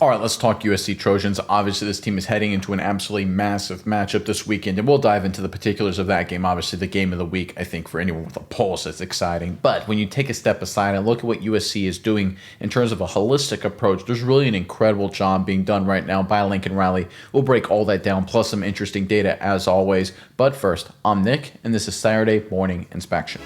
All right, let's talk USC Trojans. Obviously, this team is heading into an absolutely massive matchup this weekend, and we'll dive into the particulars of that game. Obviously, the game of the week, I think, for anyone with a pulse, it's exciting. But when you take a step aside and look at what USC is doing in terms of a holistic approach, there's really an incredible job being done right now by Lincoln Riley. We'll break all that down, plus some interesting data as always. But first, I'm Nick, and this is Saturday Morning Inspection.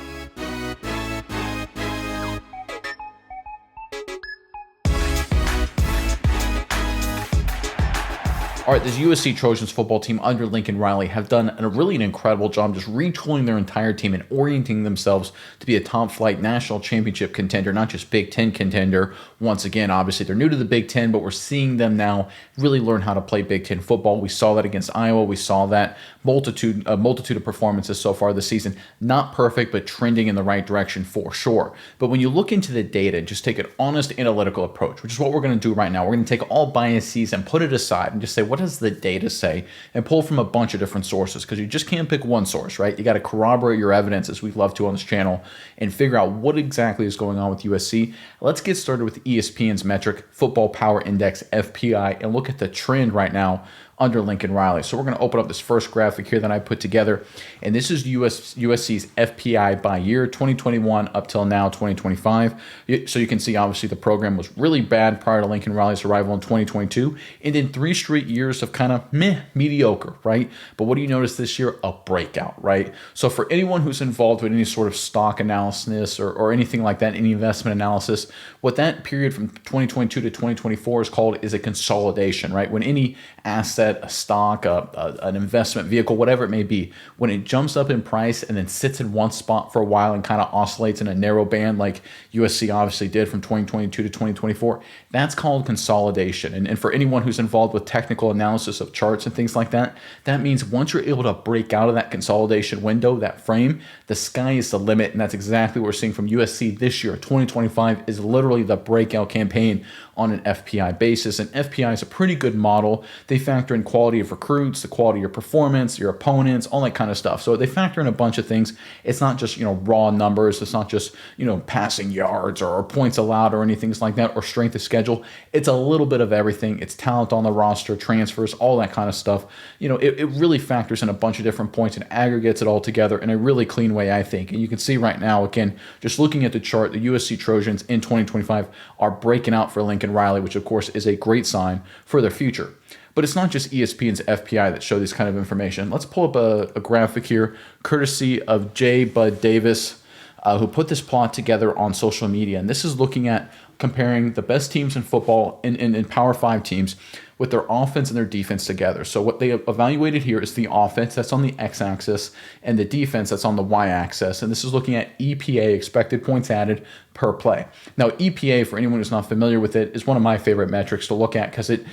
All right, this USC Trojans football team under Lincoln Riley have done an incredible job just retooling their entire team and orienting themselves to be a top-flight national championship contender, not just Big Ten contender. Once again, obviously, they're new to the Big Ten, but we're seeing them now really learn how to play Big Ten football. We saw that against Iowa. We saw that multitude of performances so far this season. Not perfect, but trending in the right direction for sure. But when you look into the data and just take an honest analytical approach, which is what we're going to do right now, we're going to take all biases and put it aside and just say, what does the data say, and pull from a bunch of different sources, because you just can't pick one source, right? You got to corroborate your evidence, as we love to on this channel, and figure out what exactly is going on with USC. Let's get started with ESPN's metric, Football Power Index, FPI, and look at the trend right now under Lincoln Riley. So we're going to open up this first graphic here that I put together, and this is USC's FPI by year, 2021 up till now, 2025. So you can see, obviously, the program was really bad prior to Lincoln Riley's arrival in 2022, and then 3 straight years of kind of mediocre, right? But what do you notice this year? A breakout, right? So for anyone who's involved with any sort of stock analysis or anything like that, any investment analysis, what that period from 2022 to 2024 is called is a consolidation, right? When any asset, a stock, an investment vehicle, whatever it may be, when it jumps up in price and then sits in one spot for a while and kind of oscillates in a narrow band like USC obviously did from 2022 to 2024, that's called consolidation. And for anyone who's involved with technical analysis of charts and things like that, that means once you're able to break out of that consolidation window, that frame, the sky is the limit. And that's exactly what we're seeing from USC this year. 2025 is literally the breakout campaign on an FPI basis. And FPI is a pretty good model. They factor in quality of recruits, the quality of your performance, your opponents, all that kind of stuff. So they factor in a bunch of things. It's not just, raw numbers. It's not just, passing yards or points allowed or anything like that, or strength of schedule. It's a little bit of everything. It's talent on the roster, transfers, all that kind of stuff. It really factors in a bunch of different points and aggregates it all together in a really clean way, I think. And you can see right now, again, just looking at the chart, the USC Trojans in 2025 are breaking out for Lincoln Riley, which of course is a great sign for their future. But it's not just ESPN's FPI that show this kind of information. Let's pull up a graphic here, courtesy of J. Bud Davis, who put this plot together on social media. And this is looking at comparing the best teams in football in Power 5 teams with their offense and their defense together. So what they have evaluated here is the offense, that's on the x-axis, and the defense, that's on the y-axis. And this is looking at EPA, expected points added per play. Now, EPA, for anyone who's not familiar with it, is one of my favorite metrics to look at, because it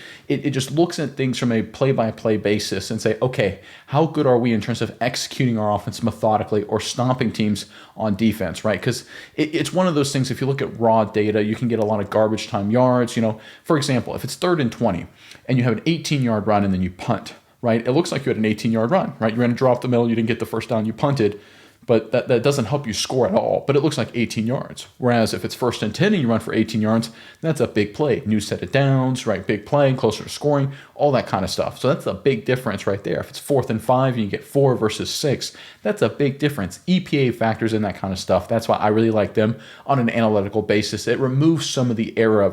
just looks at things from a play-by-play basis and say, okay, how good are we in terms of executing our offense methodically or stopping teams on defense, right? Because it's one of those things, if you look at raw data, you can get a lot of garbage time yards. For example, if it's 3rd and 20 and you have an 18-yard run and then you punt, right? It looks like you had an 18-yard run, right? You ran a draw up the middle, you didn't get the first down, you punted, but that doesn't help you score at all. But it looks like 18 yards. Whereas if it's 1st and 10 and you run for 18 yards, that's a big play. New set of downs, right? Big play, closer to scoring, all that kind of stuff. So that's a big difference right there. If it's 4th and 5 and you get 4 versus 6, that's a big difference. EPA factors in that kind of stuff. That's why I really like them on an analytical basis. It removes some of the error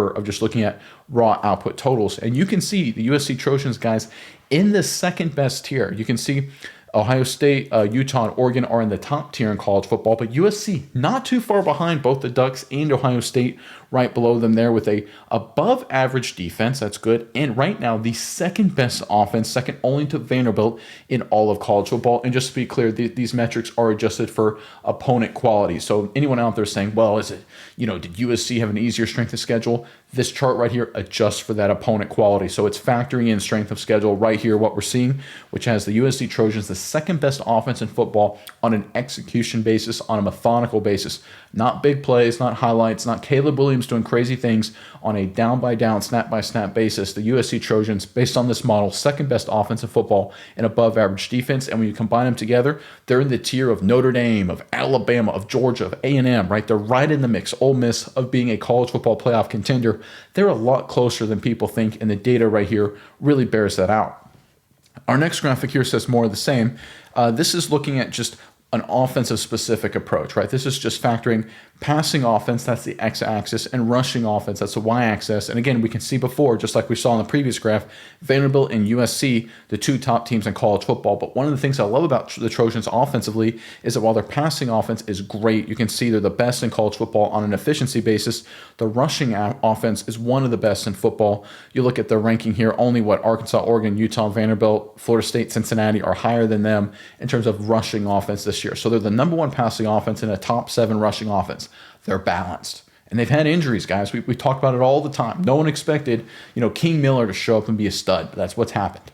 of just looking at raw output totals. And you can see the USC Trojans guys in the second best tier. You can see Ohio State, Utah, and Oregon are in the top tier in college football, but USC not too far behind both the Ducks and Ohio State, right below them there with a above average defense. That's good. And right now, the second best offense, second only to Vanderbilt in all of college football. And just to be clear, these metrics are adjusted for opponent quality. So anyone out there saying, well, is it, did USC have an easier strength of schedule? This chart right here adjusts for that opponent quality. So it's factoring in strength of schedule right here, what we're seeing, which has the USC Trojans, the second best offense in football on an execution basis, on a methodical basis. Not big plays, not highlights, not Caleb Williams Williams doing crazy things on a down-by-down, snap-by-snap basis. The USC Trojans, based on this model, second best offensive football and above average defense. And when you combine them together, they're in the tier of Notre Dame, of Alabama, of Georgia, of A&M, right? They're right in the mix, Ole Miss, of being a college football playoff contender. They're a lot closer than people think, and the data right here really bears that out. Our next graphic here says more of the same. This is looking at just an offensive specific approach, right? This is just factoring passing offense, that's the x-axis, and rushing offense, that's the y-axis. And again, we can see before, just like we saw in the previous graph, Vanderbilt and USC, the two top teams in college football. But one of the things I love about the Trojans offensively is that while their passing offense is great, you can see they're the best in college football on an efficiency basis. The rushing offense is one of the best in football. You look at their ranking here, only Arkansas, Oregon, Utah, Vanderbilt, Florida State, Cincinnati are higher than them in terms of rushing offense this year. So they're the number one passing offense and a top 7 rushing offense. They're balanced. And they've had injuries, guys. We talk about it all the time. No one expected, King Miller to show up and be a stud, but that's what's happened,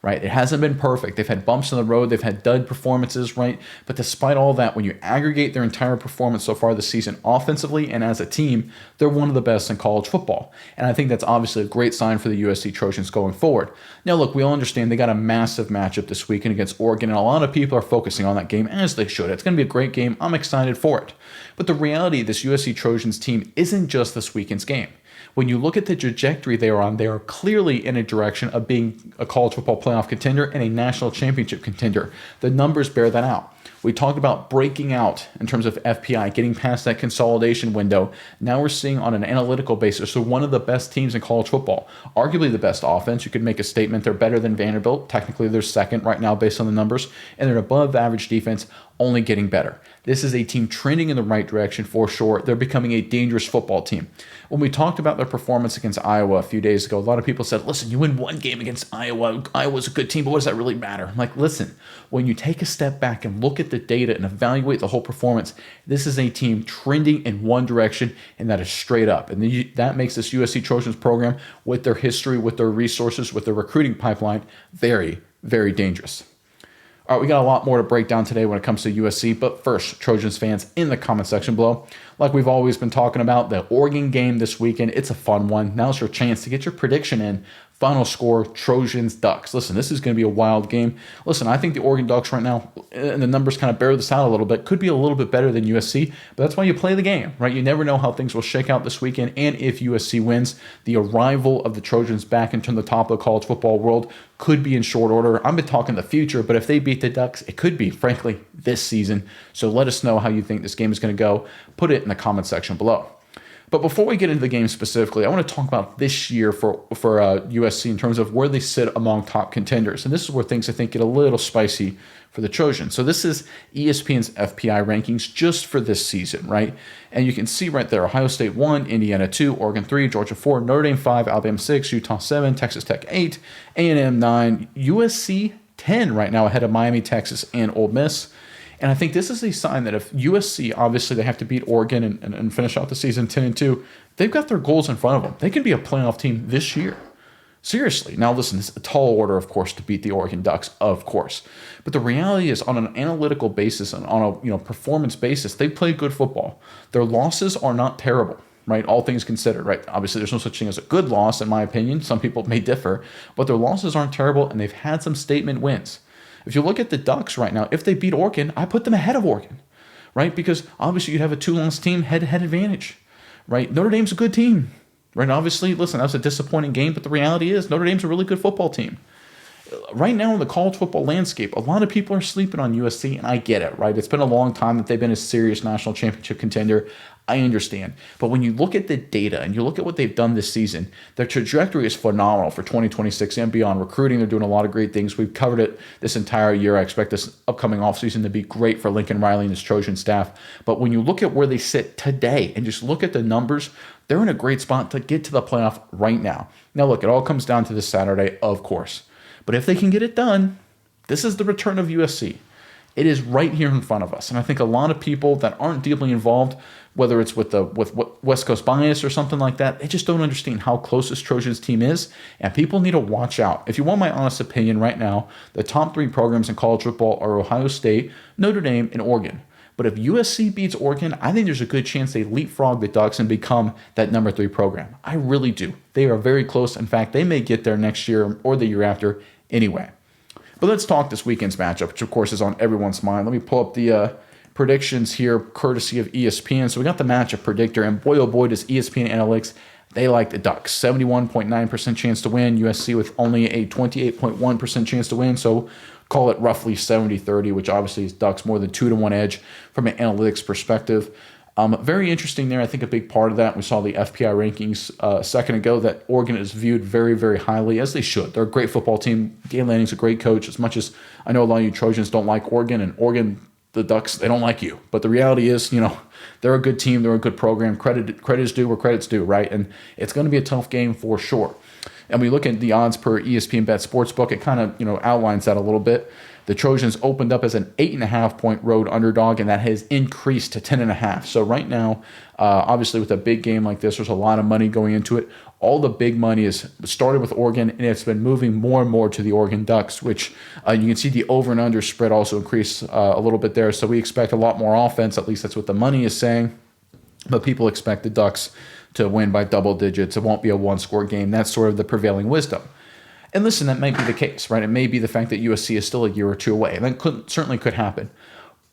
right? It hasn't been perfect. They've had bumps in the road. They've had dud performances, right? But despite all that, when you aggregate their entire performance so far this season, offensively and as a team, they're one of the best in college football. And I think that's obviously a great sign for the USC Trojans going forward. Now, look, we all understand they got a massive matchup this weekend against Oregon, and a lot of people are focusing on that game, as they should. It's going to be a great game. I'm excited for it. But the reality of this USC Trojans team isn't just this weekend's game. When you look at the trajectory they are on, they are clearly in a direction of being a college football playoff contender and a national championship contender. The numbers bear that out. We talked about breaking out in terms of FPI, getting past that consolidation window. Now we're seeing on an analytical basis, so one of the best teams in college football, arguably the best offense. You could make a statement they're better than Vanderbilt. Technically, they're second right now based on the numbers, and they're above average defense, only getting better. This is a team trending in the right direction for sure. They're becoming a dangerous football team. When we talked about their performance against Iowa a few days ago, a lot of people said, listen, you win one game against Iowa. Iowa's a good team, but what does that really matter? I'm like, listen, when you take a step back and look at the data and evaluate the whole performance, this is a team trending in one direction, and that is straight up. And that makes this USC Trojans program, with their history, with their resources, with their recruiting pipeline, very, very dangerous. All right, we got a lot more to break down today when it comes to USC, but first, Trojans fans, in the comment section below, like we've always been talking about, the Oregon game this weekend, it's a fun one. Now's your chance to get your prediction in. Final score, Trojans, Ducks. Listen, this is going to be a wild game. Listen, I think the Oregon Ducks right now, and the numbers kind of bear this out a little bit, could be a little bit better than USC, but that's why you play the game, right? You never know how things will shake out this weekend, and if USC wins, the arrival of the Trojans back into the top of the college football world could be in short order. I've been talking the future, but if they beat the Ducks, it could be, frankly, this season. So let us know how you think this game is going to go. Put it in the comment section below. But before we get into the game specifically, I want to talk about this year for USC in terms of where they sit among top contenders. And this is where things, I think, get a little spicy for the Trojans. So this is ESPN's FPI rankings just for this season, right? And you can see right there, Ohio State 1, Indiana 2, Oregon 3, Georgia 4, Notre Dame 5, Alabama 6, Utah 7, Texas Tech 8, A&M 9, USC 10 right now ahead of Miami, Texas, and Ole Miss. And I think this is a sign that if USC, obviously they have to beat Oregon and finish out the season 10-2, they've got their goals in front of them. They can be a playoff team this year. Seriously. Now listen, it's a tall order, of course, to beat the Oregon Ducks, of course. But the reality is, on an analytical basis and on a performance basis, they play good football. Their losses are not terrible, right? All things considered, right? Obviously, there's no such thing as a good loss, in my opinion. Some people may differ, but their losses aren't terrible, and they've had some statement wins. If you look at the Ducks right now, if they beat Oregon, I put them ahead of Oregon, right? Because obviously you'd have a 2-loss team head-to-head advantage, right? Notre Dame's a good team, right? Obviously, listen, that was a disappointing game, but the reality is Notre Dame's a really good football team. Right now in the college football landscape, a lot of people are sleeping on USC, and I get it, right? It's been a long time that they've been a serious national championship contender. I understand. But when you look at the data and you look at what they've done this season, their trajectory is phenomenal for 2026 and beyond. Recruiting, they're doing a lot of great things. We've covered it this entire year. I expect this upcoming offseason to be great for Lincoln Riley and his Trojan staff. But when you look at where they sit today and just look at the numbers, they're in a great spot to get to the playoff right now. Now, look, it all comes down to this Saturday, of course. But if they can get it done, this is the return of USC. It is right here in front of us. And I think a lot of people that aren't deeply involved, whether it's with West Coast bias or something like that, they just don't understand how close this Trojans team is. And people need to watch out. If you want my honest opinion right now, the top 3 programs in college football are Ohio State, Notre Dame, and Oregon. But if USC beats Oregon, I think there's a good chance they leapfrog the Ducks and become that number 3 program. I really do. They are very close. In fact, they may get there next year or the year after anyway. But let's talk this weekend's matchup, which of course is on everyone's mind. Let me pull up the predictions here, courtesy of ESPN. So we got the matchup predictor, and boy, oh boy, does ESPN Analytics, they like the Ducks. 71.9% chance to win. USC with only a 28.1% chance to win. So call it roughly 70-30, which obviously is Ducks more than 2-1 edge from an analytics perspective. Very interesting there. I think a big part of that, we saw the FPI rankings a second ago, that Oregon is viewed very, very highly, as they should. They're a great football team. Gabe Lanning's a great coach. As much as I know a lot of you Trojans don't like Oregon, and Oregon, the Ducks, they don't like you. But the reality is, they're a good team. They're a good program. Credit is due where credit's due, right? And it's going to be a tough game for sure. And we look at the odds per ESPN Bet Sportsbook, it kind of outlines that a little bit. The Trojans opened up as an 8.5-point road underdog, and that has increased to 10.5. So right now, obviously with a big game like this, there's a lot of money going into it. All the big money is started with Oregon, and it's been moving more and more to the Oregon Ducks, which you can see the over and under spread also increase a little bit there. So we expect a lot more offense. At least that's what the money is saying. But people expect the Ducks to win by double digits. It won't be a one-score game. That's sort of the prevailing wisdom. And listen, that might be the case, right? It may be the fact that USC is still a year or two away, and that certainly could happen.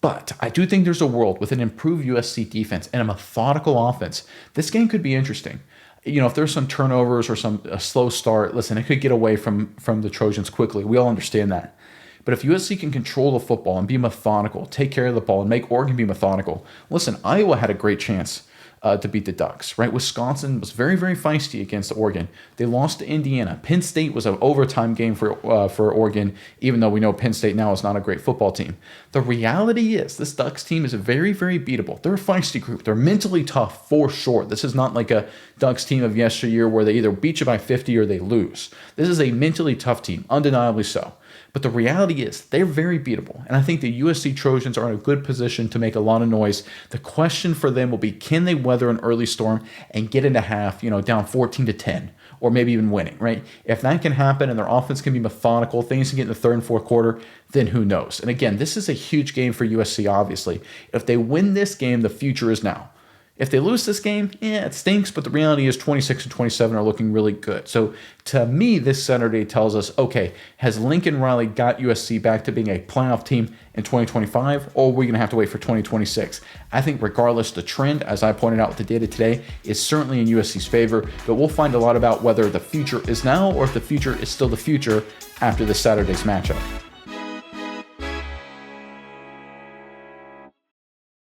But I do think there's a world with an improved USC defense and a methodical offense. This game could be interesting. If there's some turnovers or a slow start, listen, it could get away from the Trojans quickly. We all understand that. But if USC can control the football and be methodical, take care of the ball, and make Oregon be methodical, listen, Iowa had a great chance to beat the Ducks, right? Wisconsin was very, very feisty against Oregon. They lost to Indiana. Penn State was an overtime game for Oregon, even though we know Penn State now is not a great football team. The reality is this Ducks team is very, very beatable. They're a feisty group. They're mentally tough for sure. This is not like a Ducks team of yesteryear where they either beat you by 50 or they lose. This is a mentally tough team, undeniably so. But the reality is they're very beatable. And I think the USC Trojans are in a good position to make a lot of noise. The question for them will be, can they weather an early storm and get into half, down 14-10, or maybe even winning, right? If that can happen and their offense can be methodical, things can get in the third and fourth quarter, then who knows? And again, this is a huge game for USC, obviously. If they win this game, the future is now. If they lose this game, it stinks, but the reality is 26 and 27 are looking really good. So to me, this Saturday tells us, okay, has Lincoln Riley got USC back to being a playoff team in 2025, or are we going to have to wait for 2026? I think regardless, the trend, as I pointed out with the data today, is certainly in USC's favor, but we'll find a lot about whether the future is now or if the future is still the future after this Saturday's matchup.